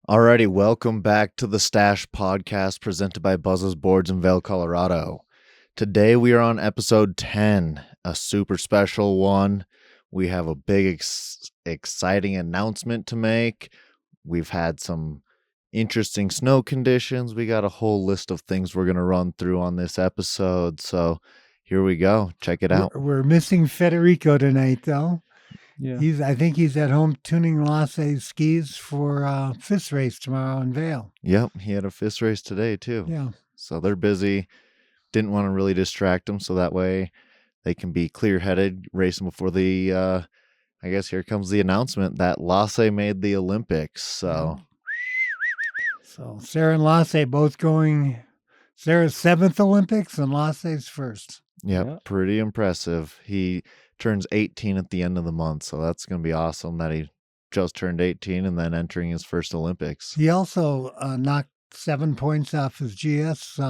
Alrighty, welcome back to the Stash Podcast presented by Buzz's Boards in Vail, Colorado. Today we are on episode 10, a super special one. We have a big, exciting announcement to make. We've had some interesting snow conditions. We got a whole list of things we're going to run through on this episode. So here we go. Check it out. We're missing Federico tonight, though. Yeah. I think he's at home tuning Lasse's skis for fist race tomorrow in Vail. Yep, he had a fist race today too. Yeah. So they're busy. Didn't want to really distract them, so that way they can be clear-headed racing before the, I guess here comes the announcement that Lasse made the Olympics. So Sarah and Lasse both going. Sarah's 7th Olympics and Lasse's first. Yep, pretty impressive. He turns 18 at the end of the month, so that's going to be awesome that he just turned 18 and then entering his first Olympics. He also knocked 7 points off his GS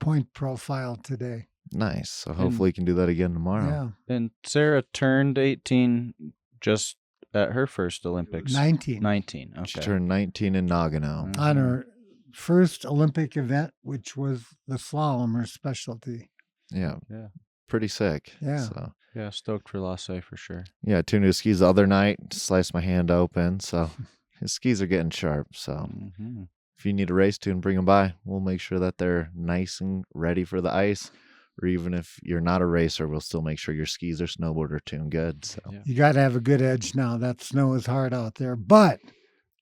point profile today. Nice. So hopefully he can do that again tomorrow. Yeah. And Sarah turned 18 just at her first Olympics. 19. 19. Okay. She turned 19 in Nagano. On her first Olympic event, which was the slalom, her specialty. Yeah. Yeah. Pretty sick. Yeah. So. Yeah, stoked for Lasse for sure. Yeah, tuned his skis the other night, sliced my hand open, so his skis are getting sharp. So if you need a race tune, bring them by. We'll make sure that they're nice and ready for the ice. Or even if you're not a racer, we'll still make sure your skis or snowboard are tuned good. So You got to have a good edge now. That snow is hard out there. But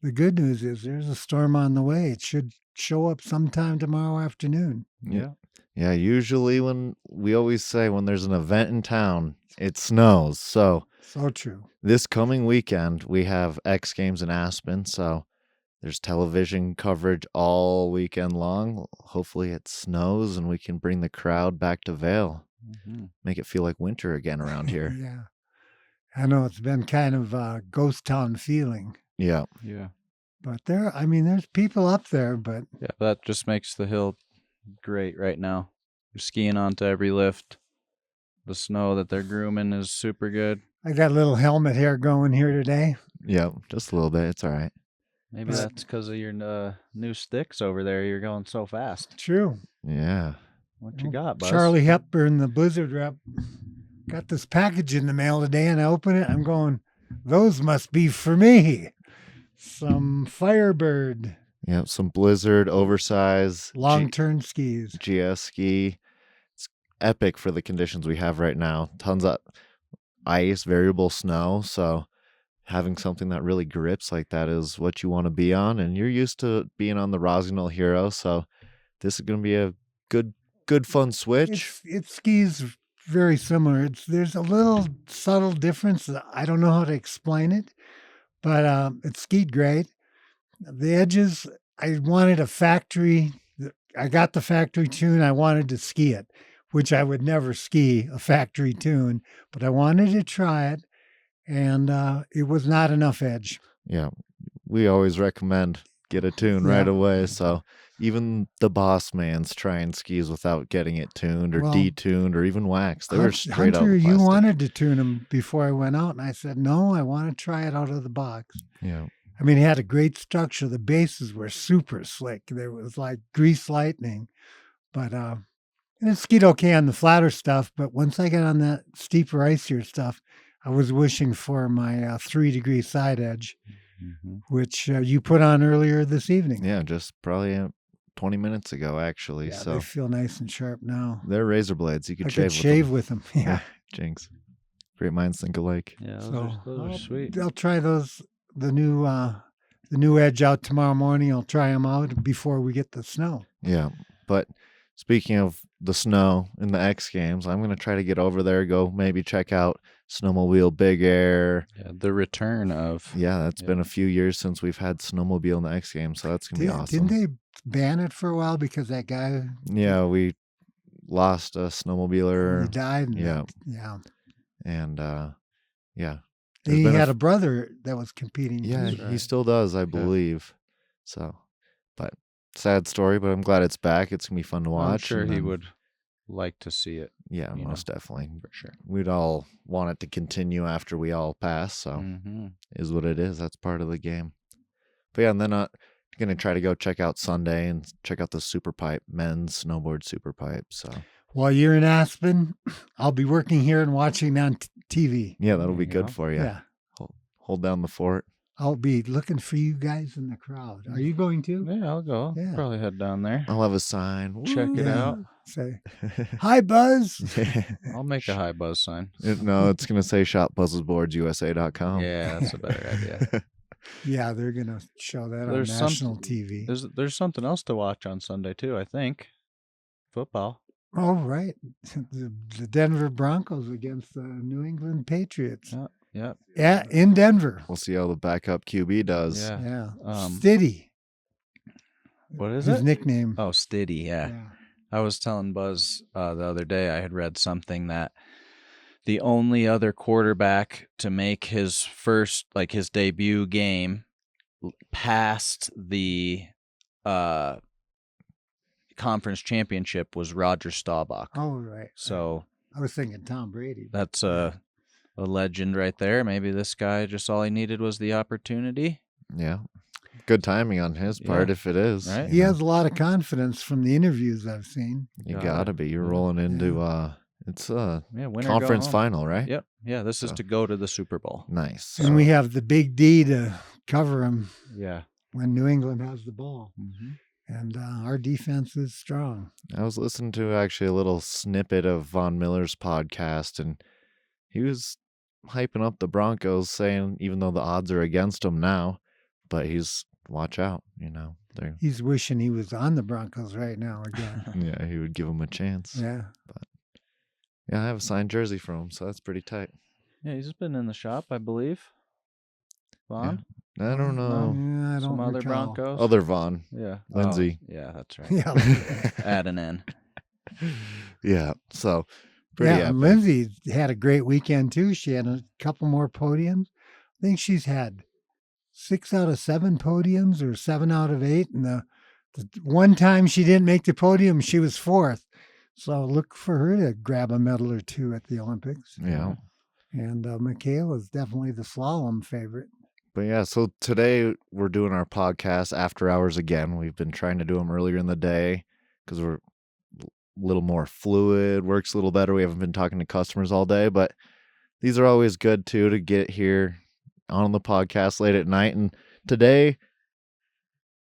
the good news is there's a storm on the way. It should show up sometime tomorrow afternoon. Yeah. Yeah, usually we always say when there's an event in town, it snows. So True. This coming weekend, we have X Games in Aspen. So there's television coverage all weekend long. Hopefully it snows and we can bring the crowd back to Vail. Make it feel like winter again around here. Yeah. I know it's been kind of a ghost town feeling. Yeah. Yeah. But there's people up there, but Yeah, that just makes the hill great right now. You're skiing onto every lift. The snow that they're grooming is super good. I got a little helmet hair going here today. Yeah, just a little bit. It's all right. Maybe that's because of your new sticks over there. You're going so fast. True. Yeah. What you got, Buzz? Charlie Hepburn, the Blizzard rep, got this package in the mail today, and I open it. I'm going, those must be for me. Some Firebird. Yep, some Blizzard, oversized, long-term skis. GS ski. It's epic for the conditions we have right now. Tons of ice, variable snow. So having something that really grips like that is what you want to be on. And you're used to being on the Rossignol Hero. So this is going to be a good fun switch. It skis very similar. There's a little subtle difference. I don't know how to explain it, but it skied great. The edges, I wanted a factory. I got the factory tune. I wanted to ski it, which I would never ski a factory tune, but I wanted to try it, and it was not enough edge. Yeah, we always recommend get a tune right away. So even the boss man's trying skis without getting it tuned or detuned or even waxed. They were straight Hunter, up plastic. you wanted to tune them before I went out, and I said, no, I want to try it out of the box. Yeah. I mean, it had a great structure. The bases were super slick. There was like grease lightning, but it skied okay on the flatter stuff. But once I got on that steeper, icier stuff, I was wishing for my 3-degree side edge, which you put on earlier this evening. Yeah, just probably 20 minutes ago, actually. Yeah, so they feel nice and sharp now. They're razor blades. You could I shave with them. Yeah. Jinx. Great minds think alike. Yeah, those are sweet. I'll try those. The new edge out tomorrow morning. I'll try them out before we get the snow. Yeah, but speaking of the snow in the X Games, I'm going to try to get over there, go maybe check out Snowmobile Big Air. Yeah, the return of. Yeah, that's been a few years since we've had Snowmobile in the X Games, so that's going to be awesome. Didn't they ban it for a while because that guy? Yeah, we lost a snowmobiler. He died. Yeah. Yeah. And, yeah. He had a brother that was competing. Yeah, too. he still does, I believe. So, but sad story, but I'm glad it's back. It's going to be fun to watch. I'm sure he would like to see it. Yeah, most definitely. For sure. We'd all want it to continue after we all pass, so is what it is. That's part of the game. But yeah, and then going to try to go check out Sunday and check out the Super Pipe, men's snowboard Super Pipe. So While you're in Aspen, I'll be working here and watching on TV. yeah, that'll There be you good go. for you. Yeah. Hold down the fort. I'll be looking for you guys in the crowd. Are you going to? Yeah, I'll go. Yeah. Probably head down there. I'll have a sign. Check it Yeah. out. Say, hi, Buzz. I'll make a high buzz sign. No, it's going to say shopbuzzesboardsusa.com. Yeah, that's a better idea. Yeah, they're going to show that There's on national TV. There's something else to watch on Sunday too, I think. Football. Oh, right. The Denver Broncos against the New England Patriots. Yeah. Yeah, in Denver. We'll see how the backup QB does. Yeah. Yeah. Um, Stiddy. What is His it? nickname. Oh, Stiddy, yeah. I was telling Buzz the other day I had read something that the only other quarterback to make his first, like his debut game past the conference championship was Roger Staubach. Oh, right. So I was thinking Tom Brady. that's a legend right there. Maybe this guy, just all he needed was the opportunity. Yeah. Good timing on his part, Yeah. if it is. Right. He has a lot of confidence from the interviews I've seen. You Got gotta it. be. You're Yeah. rolling into it's a Yeah, winner conference go home. final, right? Yep. Yeah, this is So- to go to the Super Bowl. Nice. And we have the big D to cover him Yeah. when New England has the ball. Mm-hmm. And our defense is strong. I was listening to actually a little snippet of Von Miller's podcast, and he was hyping up the Broncos, saying even though the odds are against them now, but he's watch out, they're He's wishing he was on the Broncos right now again. yeah, he would give them a chance. Yeah. Yeah, I have a signed jersey from him, so that's pretty tight. Yeah, he's just been in the shop, I believe. Vaughn? I don't know. Yeah, I don't Some other recall. Broncos? Other Vaughn. Yeah. Lindsay. Oh, yeah, that's right. Yeah. Add an N. Yeah, so pretty Yeah, epic. and Lindsay had a great weekend too. She had a couple more podiums. I think she's had 6 out of 7 podiums or 7 out of 8. And the one time she didn't make the podium, she was 4th. So look for her to grab a medal or 2 at the Olympics. Yeah. And Michaela's definitely the slalom favorite. But yeah, so today we're doing our podcast after hours again. We've been trying to do them earlier in the day because we're a little more fluid, works a little better. We haven't been talking to customers all day, but these are always good too to get here on the podcast late at night. And today,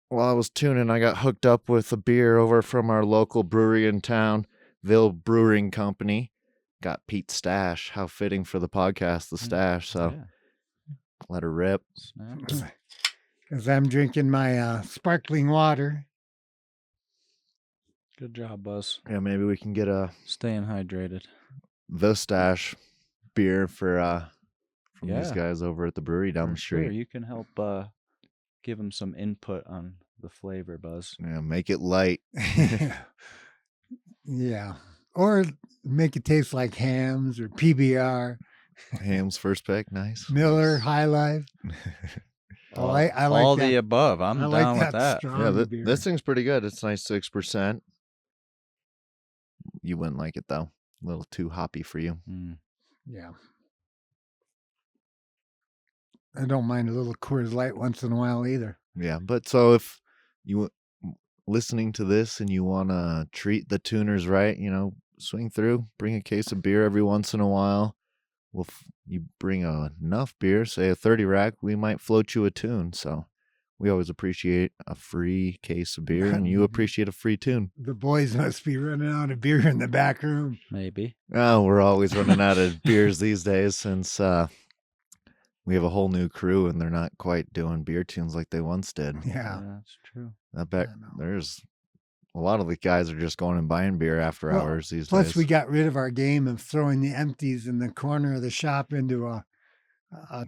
while I was tuning, I got hooked up with a beer over from our local brewery in town, Vail Brewing Company. Got Pete's Stash. How fitting for the podcast, the stash. So Yeah. let her rip. Snap. Because I'm drinking my sparkling water. Good job, Buzz. Yeah, maybe we can get Staying hydrated. the stash beer for from these Yeah. guys over at the brewery down For the street. Sure. You can help give him some input on the flavor, Buzz. Yeah, make it light. Yeah. Or make it taste like Hams or PBR, Ham's first pick, nice. Miller, High Life. I like all that. the above. I'm I down like with that that. strong Yeah, beer. this thing's pretty good. It's nice 6%. You wouldn't like it though. A little too hoppy for you. Mm. Yeah. I don't mind a little Coors Light once in a while either. Yeah, but so if you listening to this and you want to treat the tuners right, swing through, bring a case of beer every once in a while. Well, you bring enough beer, say a 30 rack, we might float you a tune. So we always appreciate a free case of beer, and you appreciate a free tune. The boys must be running out of beer in the back room. Maybe. Oh, we're always running out of beers these days since we have a whole new crew, and they're not quite doing beer tunes like they once did. Yeah. That's true. I bet I know. there's a lot of the guys are just going and buying beer after Well, hours these Plus, days. we got rid of our game of throwing the empties in the corner of the shop into a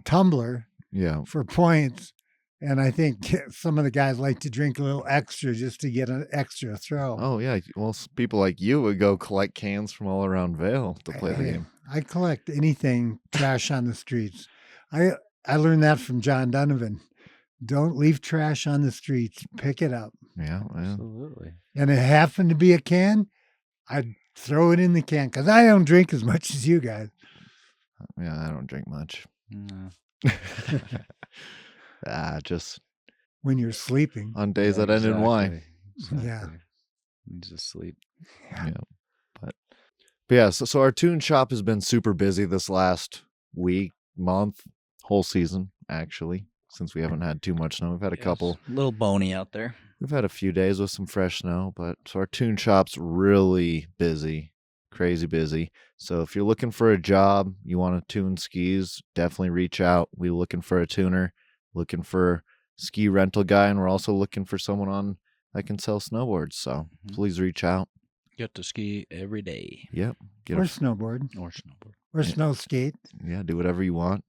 tumbler Yeah. for points. And I think some of the guys like to drink a little extra just to get an extra throw. Oh, yeah. Well, people like you would go collect cans from all around Vail to play the Hey, game. I collect anything trash on the streets. I learned that from John Donovan. Don't leave trash on the streets. Pick it up. Yeah. Yeah. Absolutely. And it happened to be a can, I'd throw it in the can because I don't drink as much as you guys. Yeah. I don't drink much. No. Just when you're sleeping. on days that end in Y. Exactly. Yeah. Needs to sleep. Yeah. But yeah, so our tune shop has been super busy this last week, month, whole season, actually, since we haven't had too much snow. We've had a couple. A little bony out there. We've had a few days with some fresh snow, but so our tune shop's really busy, crazy busy. So if you're looking for a job, you want to tune skis, definitely reach out. We're looking for a tuner, looking for ski rental guy, and we're also looking for someone on that can sell snowboards. So please reach out. Get to ski every day. Yep. Or snowboard. Or snowboard. Or snow skate. Yeah, do whatever you want.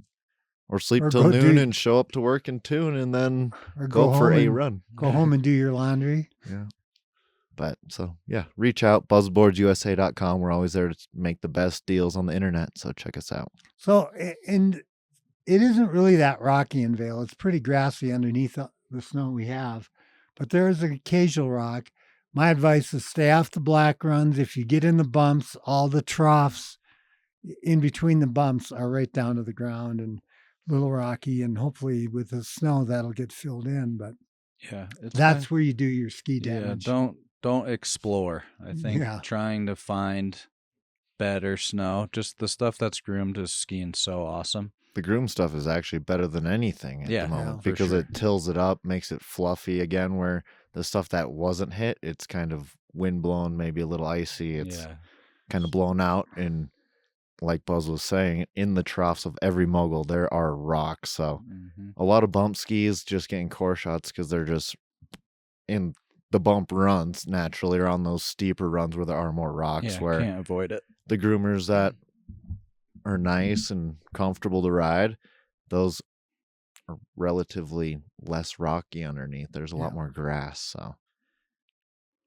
Or sleep Or till go noon do- and show up to work and tune and then Or go for home a and- run. Go home and do your laundry. Yeah. But so, yeah, reach out, buzzboardsusa.com. We're always there to make the best deals on the internet. So check us out. So, and it isn't really that rocky in Vail. It's pretty grassy underneath the snow we have, but there is an occasional rock. My advice is stay off the black runs. If you get in the bumps, all the troughs in between the bumps are right down to the ground and a little rocky. And hopefully with the snow, that'll get filled in. But Yeah. that's where you do your ski damage. Yeah, don't explore. I think Yeah. trying to find better snow, just the stuff that's groomed is skiing so awesome. The groom stuff is actually better than anything at Yeah, the moment for because sure. it tills it up, makes it fluffy again, where the stuff that wasn't hit, it's kind of wind blown, maybe a little icy. It's kind of blown out. And like Buzz was saying, in the troughs of every mogul, there are rocks. So a lot of bump skis just getting core shots because they're just in the bump runs naturally or on those steeper runs where there are more rocks, where can't avoid it. the groomers that are nice and comfortable to ride, those are relatively less rocky underneath. There's a lot more grass. So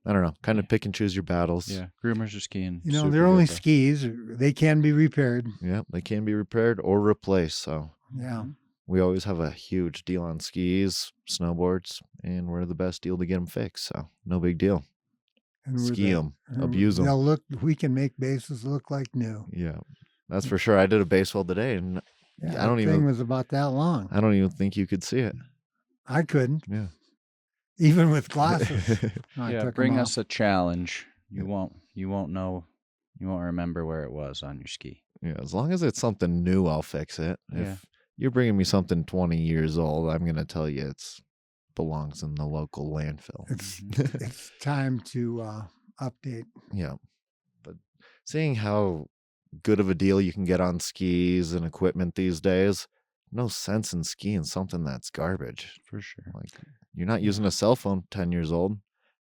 I don't know, kind of pick and choose your battles. Yeah, groomers are skiing. You know, super they're only good, though. skis. They can be repaired. Yeah, they can be repaired or replaced. So Yeah. we always have a huge deal on skis, snowboards, and we're the best deal to get them fixed. So no big deal. And Ski them, abuse them. They'll look. We can make bases look like new. Yeah, that's for sure. I did a base weld today, and Yeah, I don't that even. thing was about that long. I don't even think you could see it. I couldn't, Yeah. even with glasses. I Yeah, took 'em bring off. us a challenge. You Yeah. won't know. You won't remember where it was on your ski. Yeah, as long as it's something new, I'll fix it. Yeah. If you're bringing me something 20 years old, I'm going to tell you it's belongs in the local landfill. It's time to update. Yeah. But seeing how good of a deal you can get on skis and equipment these days, no sense in skiing something that's garbage. For sure. Like, you're not using a cell phone 10 years old.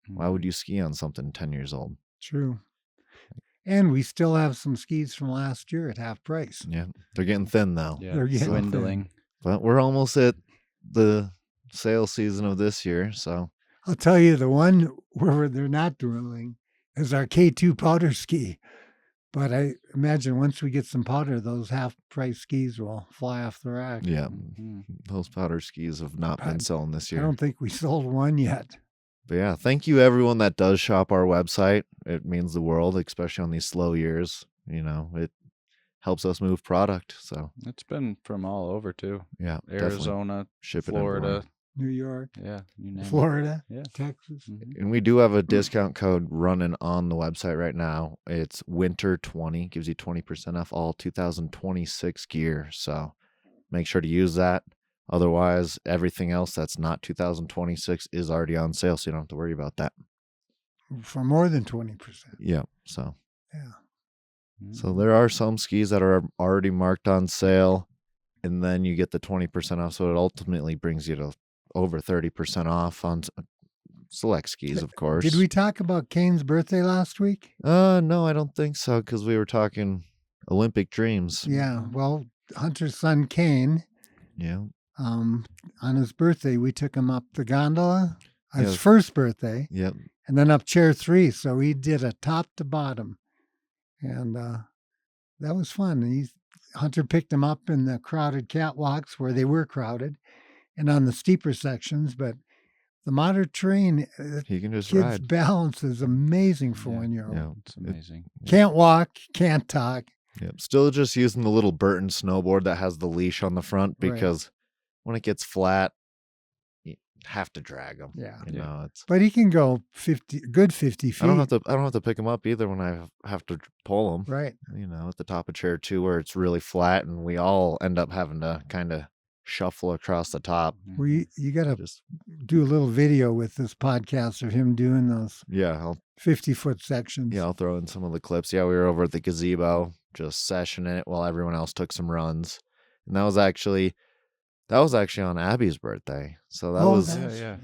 Why would you ski on something 10 years old? True. And we still have some skis from last year at half price. Yeah. They're getting thin though. Yeah, They're getting dwindling. But we're almost at the sale season of this year. So I'll tell you, the one where they're not dwindling is our K2 powder ski. But I imagine once we get some powder, those half price skis will fly off the rack. yeah, Mhm. those powder skis have not been selling this I year. don't think we sold one yet. But yeah, thank you everyone that does shop our website. It means the world, especially on these slow years. You know, it helps us move product. So It's been from all over too. yeah, definitely Arizona, ship it Florida. everywhere. New York, Yeah, you name Florida, it. Yeah. Texas. Mhm. And we do have a discount code running on the website right now. It's winter20, gives you 20% off all 2026 gear. So make sure to use that. Otherwise, everything else that's not 2026 is already on sale, so you don't have to worry about that. For more than 20%. Yeah. So Yeah. there are some skis that are already marked on sale, and then you get the 20% off. So it ultimately brings you to over 30% off on select skis, of course. Did we talk about Kane's birthday last week? No, I don't think so, because we were talking Olympic dreams. Yeah. Well, Hunter's son Kane, Yeah. on his birthday, we took him up the gondola, his Yeah. first birthday, Yep. and then up chair 3. So he did a top to bottom. And that was fun. Hunter picked him up in the crowded catwalks where they were crowded and on the steeper sections. But the modern terrain, He can just kid's ride. balance is amazing for Yeah. 1-year-old. Yeah. It's amazing. Can't walk, can't talk. Yep. Still just using the little Burton snowboard that has the leash on the front, Right. because when it gets flat, have to drag him. Yeah. You know, it's. But he can go 50 feet. I don't have to pick him up either when I have to pull him. Right. You know, at the top of chair 2 where it's really flat and we all end up having to kind of shuffle across the top. You got to do a little video with this podcast of him doing those 50-foot sections. Yeah, I'll throw in some of the clips. Yeah, we were over at the gazebo just sessioning it while everyone else took some runs. And that was actually on Abby's birthday. So that was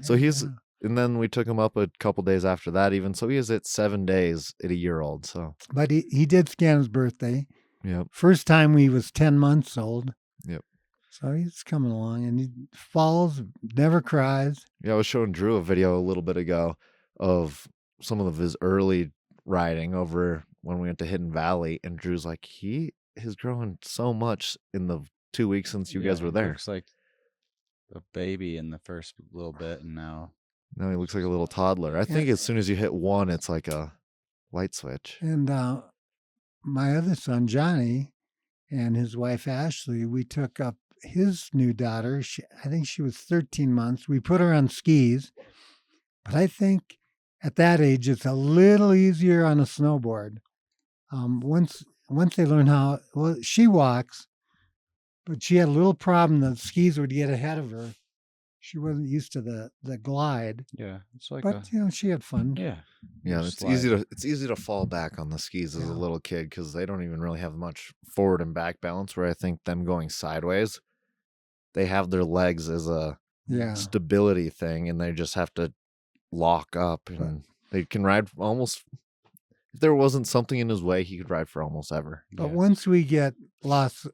So he's and then we took him up a couple days after that even. So he is at 7 days at a year old. So but he did scan his birthday. Yep. First time he was 10 months old. Yep. So he's coming along and he falls, never cries. Yeah, I was showing Drew a video a little bit ago of some of his early riding over when we went to Hidden Valley, and Drew's like, he has grown so much in the 2 weeks since you guys were there. Looks like a baby in the first little bit, and now he looks like a little toddler. I think as soon as you hit 1, it's like a light switch. And my other son, Johnny, and his wife, Ashley, we took up his new daughter. I think she was 13 months. We put her on skis, but I think at that age, it's a little easier on a snowboard. Once they learn how, well, she walks, but she had a little problem. The skis would get ahead of her. She wasn't used to the glide. Yeah, it's like, but she had fun. Yeah, it's easy to fall back on the skis as a little kid because they don't even really have much forward and back balance. Where I think them going sideways, they have their legs as a stability thing, and they just have to lock up, and they can ride almost. If there wasn't something in his way, he could ride for almost ever. But once we get Lasse is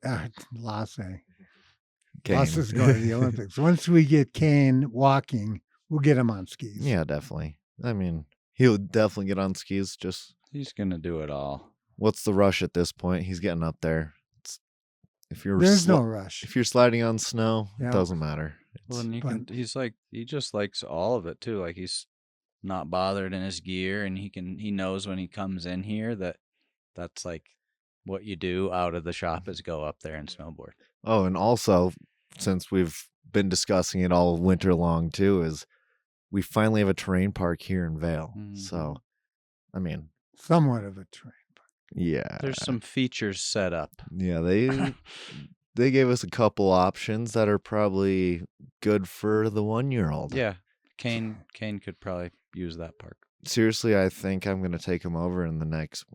going to the Olympics. Once we get Kane walking, we'll get him on skis. Yeah, definitely. I mean, he'll definitely get on skis. He's gonna do it all. What's the rush at this point? He's getting up there. There's no rush. If you're sliding on snow, it doesn't matter. Well, and he just likes all of it too. Like he's not bothered in his gear, and he knows when he comes in here that's like what you do out of the shop is go up there and snowboard. Oh, and also, since we've been discussing it all winter long too, is we finally have a terrain park here in Vail. Mm-hmm. So, I mean, somewhat of a terrain park. Yeah, there's some features set up. Yeah, they gave us a couple options that are probably good for the 1-year-old. Yeah, Kane could probably use that park. Seriously, I think I'm going to take him over in the next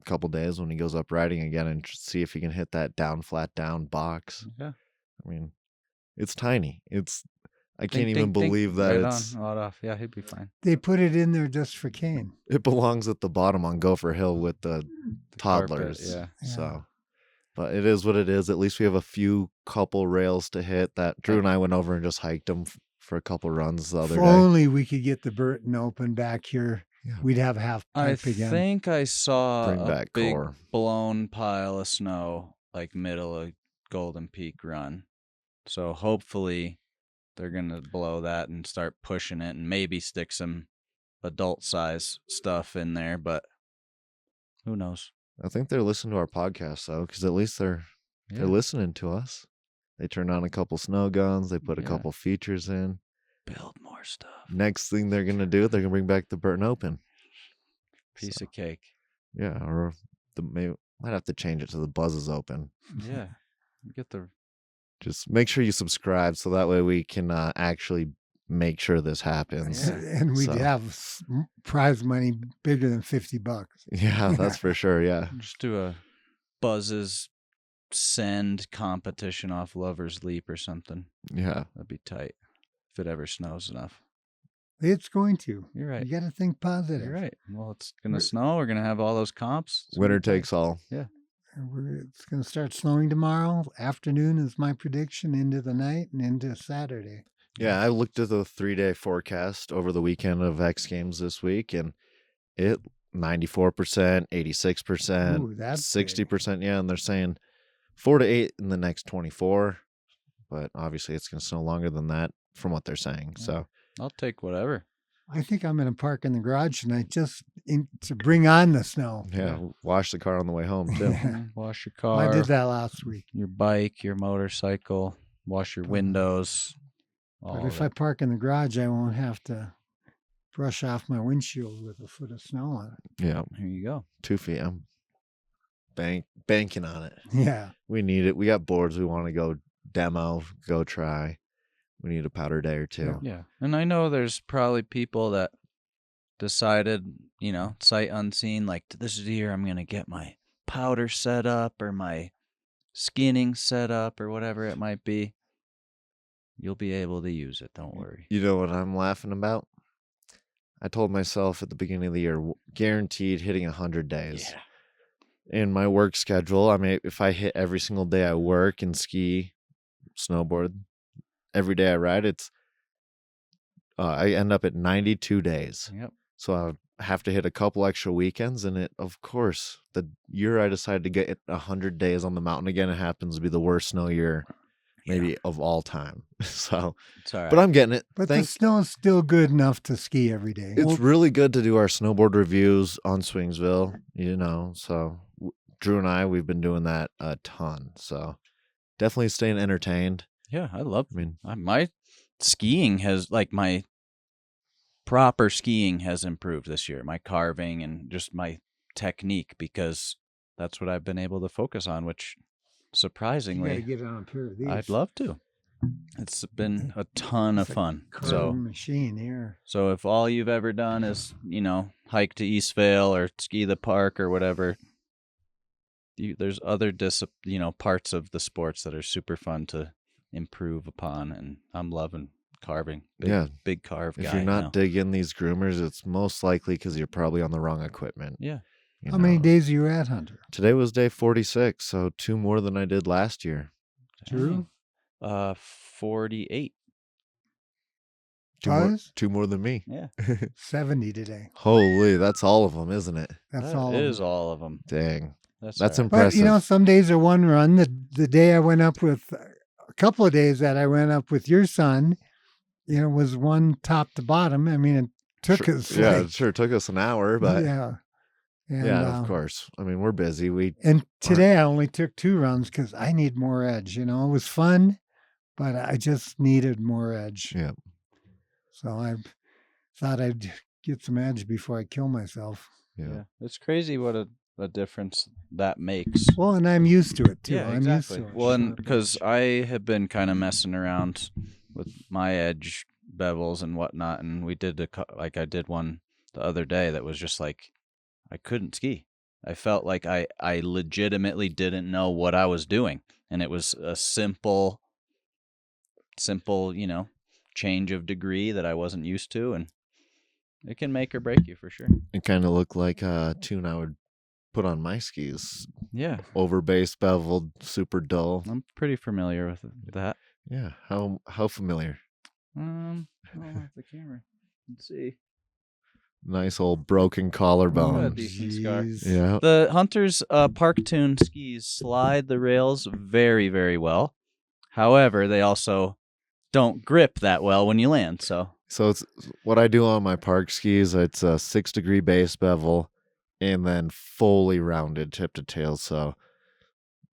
couple days when he goes up riding again and see if he can hit that flat down box. Yeah. I mean, it's tiny. I can't even believe that it's on, off. Yeah, he'd be fine. They put it in there just for Kane. It belongs at the bottom on Gopher Hill with the toddlers. Carpet, So, but it is what it is. At least we have a couple rails to hit that Drew and I went over and just hiked them for a couple runs the other day. If only we could get the Burton Open back here. Yeah. We'd have half pipe again. I think I saw a big blown pile of snow like middle of Golden Peak run. So hopefully they're going to blow that and start pushing it and maybe stick some adult size stuff in there, but who knows? I think they're listening to our podcast though, because at least they're listening to us. They turned on a couple snow guns. They put a couple features in. Build more stuff. Next thing they're going to do, they're going to bring back the Burton Open. Piece of cake. Yeah, or might have to change it to the Buzzes Open. Yeah. Just make sure you subscribe so that way we can actually make sure this happens. And we'd have prize money bigger than $50. Yeah, that's for sure. Yeah. Just do a Buzzes send competition off Lover's Leap or something. Yeah. That'd be tight if it ever snows enough. It's going to. You're right. You got to think positive. You're right. Well, it's going to snow. We're going to have all those comps. Winner takes all. Yeah. It's going to start snowing tomorrow. Afternoon is my prediction, into the night and into Saturday. Yeah, I looked at the 3-day forecast over the weekend of X Games this week, and it 94%, 86%, Ooh, that's 60%. Big. Yeah, and they're saying 4 to 8 in the next 24, but obviously it's going to snow longer than that from what they're saying. Yeah. So I'll take whatever. I think I'm going to park in the garage tonight just to bring on the snow. Yeah, wash the car on the way home, too. Wash your car. Well, I did that last week. Your bike, your motorcycle, wash your windows. But if I park in the garage, I won't have to brush off my windshield with a foot of snow on it. Yeah, Here you go. 2 feet. I'm banking on it. Yeah. We need it. We got boards we want to go demo, go try. We need a powder day or two. Yeah. And I know there's probably people that decided, sight unseen, like, this is the year I'm going to get my powder set up or my skinning set up or whatever it might be. You'll be able to use it. Don't worry. You know what I'm laughing about? I told myself at the beginning of the year, guaranteed hitting 100 days. Yeah. In my work schedule, I mean, if I hit every single day I work and ski, snowboard, every day I ride, I end up at 92 days. Yep. So I have to hit a couple extra weekends, and of course, the year I decided to get 100 days on the mountain again, it happens to be the worst snow year maybe of all time. So, it's all right. But I'm getting it. But the snow is still good enough to ski every day. It's really good to do our snowboard reviews on Swingsville, so Drew and we've been doing that a ton. So definitely staying entertained. Yeah, I love I mean, my skiing has, like, my proper skiing has improved this year. My carving and just my technique, because that's what I've been able to focus on, which surprisingly, you got to get on a pair of these. I'd love to. It's been a ton of fun. So machine here. So if all you've ever done is, hike to East Vail or ski the park or whatever, there's other parts of the sports that are super fun to improve upon, and I'm loving carving. Big carve guy. If you're not digging these groomers, it's most likely because you're probably on the wrong equipment. Yeah. How many days are you at, Hunter? Today was day 46, so 2 more than I did last year. Drew? 48. 2 more than me. Yeah. 70 today. Holy, that's all of them, isn't it? That's that all. Is all of them. Dang. That's right. impressive. But, some days are one run. The day I went up with, a couple of days that I went up with your son, was one top to bottom. I mean, it took us. Yeah, it sure took us an hour, but. Yeah. And, of course. I mean, we're busy. And today I only took 2 runs because I need more edge. It was fun, but I just needed more edge. Yeah. So I thought I'd get some edge before I kill myself. Yeah. It's crazy what a difference that makes. Well, and I'm used to it too. Yeah, I'm exactly. used to it. Well, and because I have been kind of messing around with my edge bevels and whatnot, and we did I did one the other day that was just like, I couldn't ski. I felt like I legitimately didn't know what I was doing, and it was a simple, change of degree that I wasn't used to, and it can make or break you for sure. It kind of looked like a tune I would put on my skis. Yeah. Over base beveled, super dull. I'm pretty familiar with that. Yeah. How familiar? I'll have the camera. Let's see. Nice old broken collarbone. Decent scar. Yeah. The Hunter's Park Tune skis slide the rails very, very well. However, they also don't grip that well when you land. So it's what I do on my park skis. It's a 6-degree base bevel and then fully rounded tip to tail. So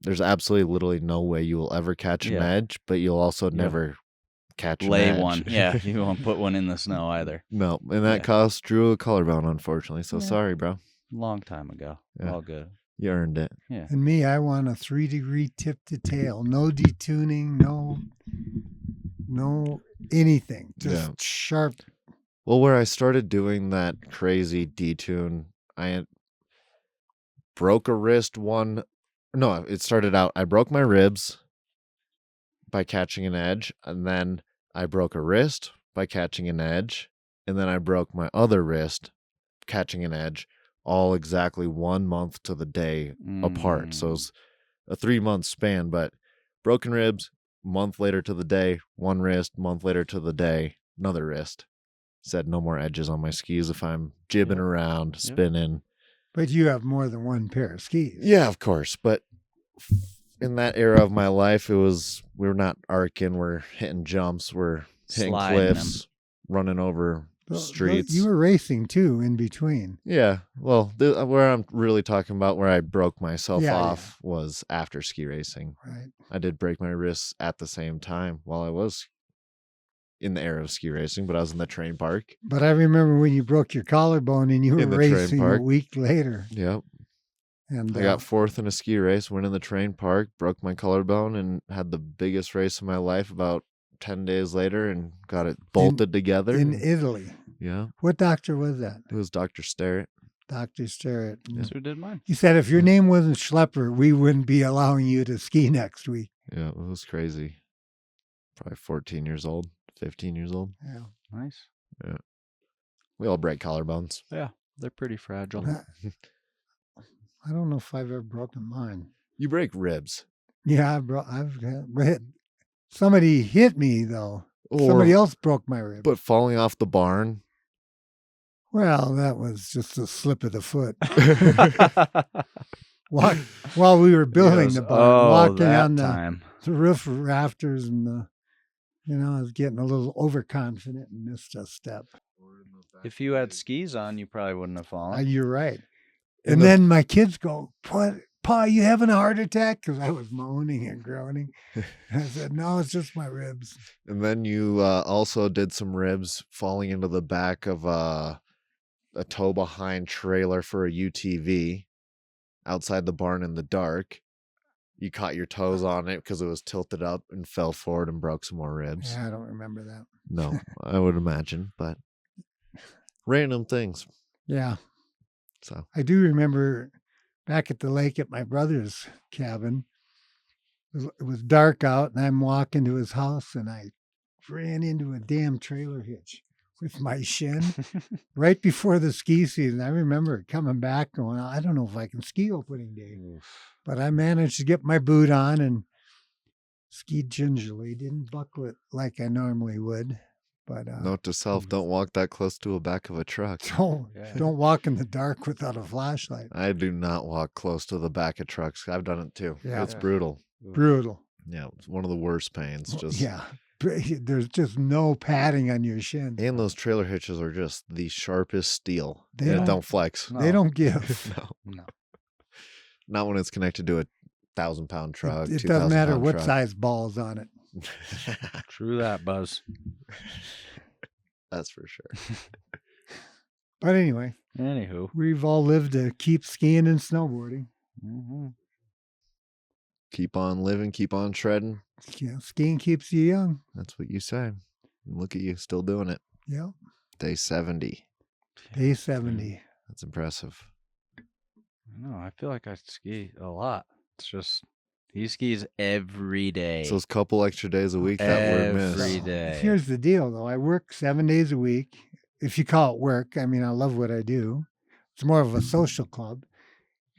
there's absolutely literally no way you will ever catch an edge, but you'll also never catch an edge. one. Yeah, you won't put one in the snow either. No, and that cost Drew a collarbone, unfortunately. So sorry, bro. Long time ago. Yeah. All good. You earned it. Yeah. And me, I want a 3-degree tip to tail. No detuning, no anything. Just sharp. Well, where I started doing that crazy detune, I broke a wrist it started out, I broke my ribs by catching an edge, and then I broke a wrist by catching an edge, and then I broke my other wrist catching an edge, all exactly 1 month to the day apart. So it's a 3-month span, but broken ribs, month later to the day, one wrist, month later to the day, another wrist. Said no more edges on my skis if I'm jibbing around, spinning. But you have more than one pair of skis. Yeah, of course. But in that era of my life, we're not arcing, we're hitting jumps, we're hitting cliffs, running over streets. You were racing too in between. Yeah. Well, where I'm really talking about where I broke myself off was after ski racing. Right. I did break my wrists at the same time while I was in the era of ski racing, but I was in the train park. But I remember when you broke your collarbone and you were In the train racing a park. week later. Yep. And I got fourth in a ski race, went in the train park, broke my collarbone, and had the biggest race of my life about 10 days later and got it bolted together. in Italy. Yeah. What doctor was that? It was Dr. Starrett. Dr. Starrett. That's who did mine. He said if your name wasn't Schlepper, we wouldn't be allowing you to ski next week. Yeah, it was crazy. Probably 14 years old, 15 years old. Yeah. Nice. Yeah. We all break collarbones. Yeah, they're pretty fragile. I don't know if I've ever broken mine. You break ribs. Yeah, I've hit. Somebody hit me though. Somebody else broke my rib. But falling off the barn. Well, that was just a slip of the foot. While we were building the barn, walking on the roof rafters, and I was getting a little overconfident and missed a step. If you had skis on, you probably wouldn't have fallen. You're right. And then my kids go, Pa, you having a heart attack? Because I was moaning and groaning. I said, no, it's just my ribs. And then you also did some ribs falling into the back of a tow behind trailer for a UTV outside the barn in the dark. You caught your toes on it because it was tilted up and fell forward and broke some more ribs. Yeah, I don't remember that. No, I would imagine, but random things. Yeah. So I do remember back at the lake at my brother's cabin, it was dark out and I'm walking to his house and I ran into a damn trailer hitch with my shin right before the ski season. I remember coming back going, I don't know if I can ski opening day. But I managed to get my boot on and skied gingerly. Didn't buckle it like I normally would. But note to self, don't walk that close to the back of a truck. Don't walk in the dark without a flashlight. I do not walk close to the back of trucks. I've done it too. Yeah. It's brutal. Brutal. Yeah, it's one of the worst pains. Just yeah. There's just no padding on your shin. And those trailer hitches are just the sharpest steel. They don't flex. No. They don't give. No. Not when it's connected to a 1,000-pound truck. It doesn't matter what size ball's on it. True that, Buzz. That's for sure. But anyway. Anywho. We've all lived to keep skiing and snowboarding. Mm-hmm. Keep on living, keep on treading. Yeah, skiing keeps you young. That's what you say. Look at you, still doing it. Yep. Day 70. Day 70. That's impressive. No, I feel like I ski a lot. It's just he skis every day. It's those couple extra days a week that were missed. Every day. Here's the deal, though. I work 7 days a week. If you call it work, I mean, I love what I do. It's more of a social club.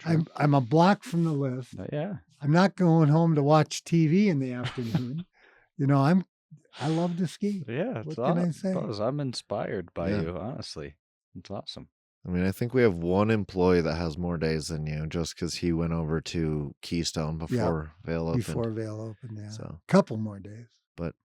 I'm a block from the lift. Yeah. I'm not going home to watch TV in the afternoon. I love to ski. Yeah. What can I say? I'm inspired by you, honestly. It's awesome. I mean, I think we have one employee that has more days than you just because he went over to Keystone before Vail opened. Before Vail opened, yeah. So, couple more days. But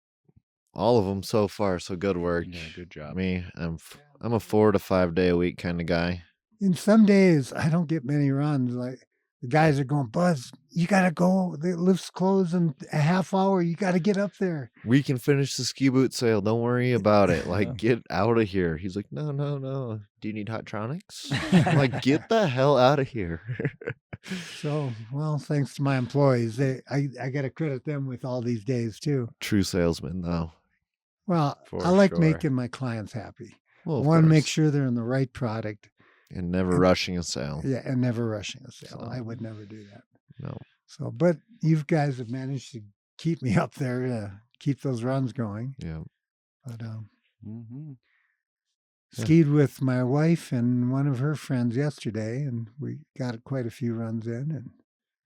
all of them so far, so good work. Yeah, good job. Me, I'm a 4 to 5 day a week kind of guy. In some days, I don't get many runs. Like the guys are going, Buzz, you got to go. The lift's closed in a half hour. You got to get up there. We can finish the ski boot sale. Don't worry about it. Like, get out of here. He's like, no. Do you need Hottronics? I'm like, get the hell out of here. So, well, thanks to my employees, I got to credit them with all these days too. True salesman, though. Well, I like making my clients happy. Well, I want to make sure they're in the right product. And never rushing a sale. Yeah, and never rushing a sale. So, I would never do that. No. So, but you guys have managed to keep me up there to keep those runs going. Yeah. But skied with my wife and one of her friends yesterday, and we got quite a few runs in. And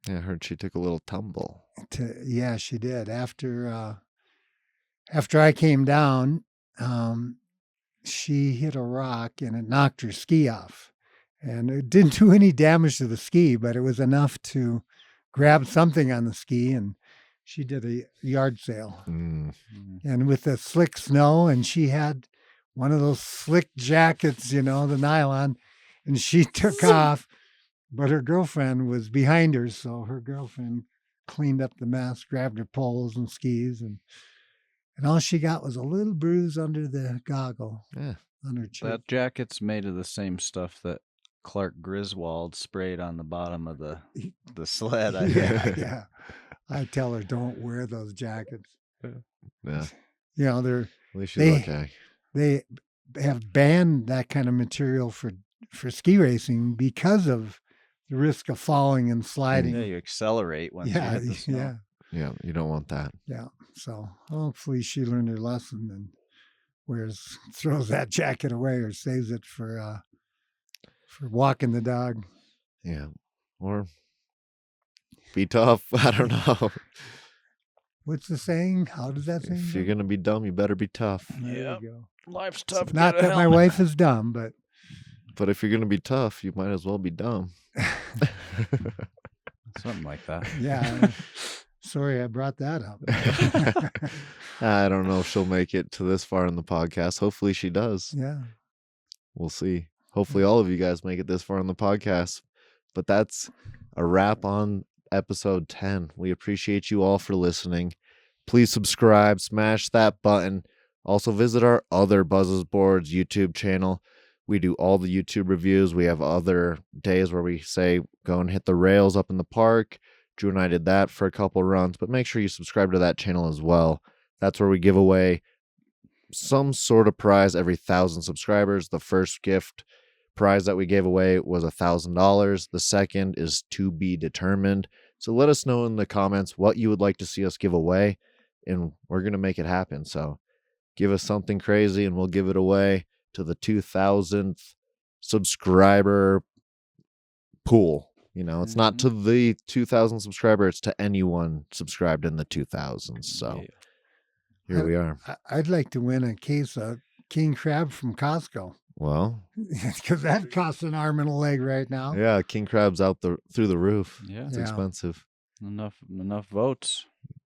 yeah, I heard she took a little tumble. Yeah, she did. After I came down, she hit a rock and it knocked her ski off. And it didn't do any damage to the ski, but it was enough to grab something on the ski, and she did a yard sale. Mm. And with the slick snow, and she had one of those slick jackets, the nylon, and she took off, but her girlfriend was behind her, so her girlfriend cleaned up the mess, grabbed her poles and skis, and And all she got was a little bruise under the goggle Yeah. on her cheek. That jacket's made of the same stuff that Clark Griswold sprayed on the bottom of the sled. I think. Yeah. I tell her, don't wear those jackets. Yeah. You know, At least she's they- okay. they have banned that kind of material for ski racing because of the risk of falling and sliding. Yeah, you accelerate once you hit the snow. Yeah. Yeah, you don't want that. Yeah. So hopefully she learned her lesson and throws that jacket away or saves it for walking the dog. Yeah. Or be tough. I don't know. What's the saying? How does that saying If go? you're going to be dumb, you better be tough. There you go. Life's tough. Not get a that my helmet. wife is dumb, but But if you're going to be tough, you might as well be dumb. Something like that. yeah. Sorry, I brought that up. I don't know if she'll make it to this far in the podcast. Hopefully she does. Yeah. We'll see. Hopefully all of you guys make it this far in the podcast. But that's a wrap on episode 10. We appreciate you all for listening. Please subscribe, smash that button. Also visit our other Buzz's Boards YouTube channel. We do all the YouTube reviews. We have other days where we say go and hit the rails up in the park. Drew and I did that for a couple runs, but make sure you subscribe to that channel as well. That's where we give away some sort of prize every 1,000 subscribers. The first gift prize that we gave away was $1,000. The second is to be determined. So let us know in the comments what you would like to see us give away, and we're going to make it happen. So give us something crazy and we'll give it away to the 2,000th subscriber pool. You know, it's not to the 2,000 subscriber, it's to anyone subscribed in the 2,000s. So here we are. I'd like to win a case of king crab from Costco. Well, because that costs an arm and a leg right now. yeah, king crab's out through the roof. Yeah, It's Yeah. expensive. enough votes.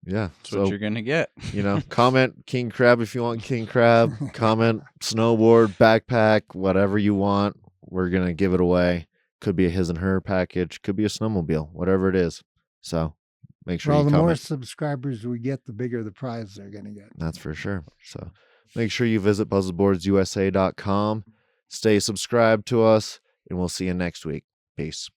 Yeah. That's what you're gonna get. You know, comment king crab if you want king crab. Comment snowboard, backpack, whatever you want. We're going to give it away. Could be a his and her package. Could be a snowmobile, whatever it is. So make sure Well, you the more comment. subscribers we get, the bigger the prize they're going to get. That's for sure. So make sure you visit buzzboardsusa.com. Stay subscribed to us, and we'll see you next week. Peace.